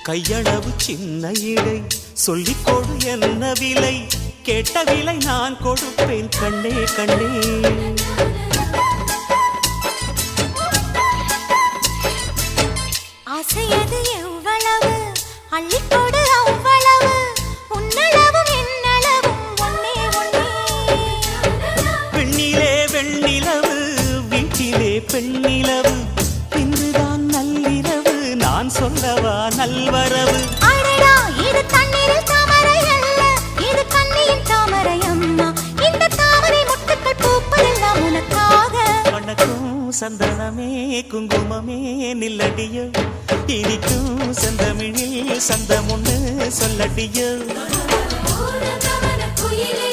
கையளவு சின்ன இடை சொல்லிக் கொடு என்ன விலை கேட்ட விலை நான் கொடுப்பேன் கண்ணே கண்ணே ஆசையது எவ்வளவு அள்ளிக்கொடு அவ்வளவு உன்னளவும் என்னளவும் ஒன்னே ஒன்னே பெண்ணிலே வெண்ணிலவு வீட்டிலே பெண்ணிலவு இன்றுதான் நள்ளிரவு நான் சொல்லவா நல்வரவு அடடா இது தண்ணீரில் தாமரை அல்ல இது கண்ணியின் தாமரை அம்மா இந்த தாமரை முட்டுக்கள் பூப்பதெல்லாம் உனக்காக வணக்கம் சந்தனமே குங்குமமே நில்லடியோ இனிக்கும் செந்தமிழில் சந்தம் ஒண்ணு சொல்லடியோ குயிலே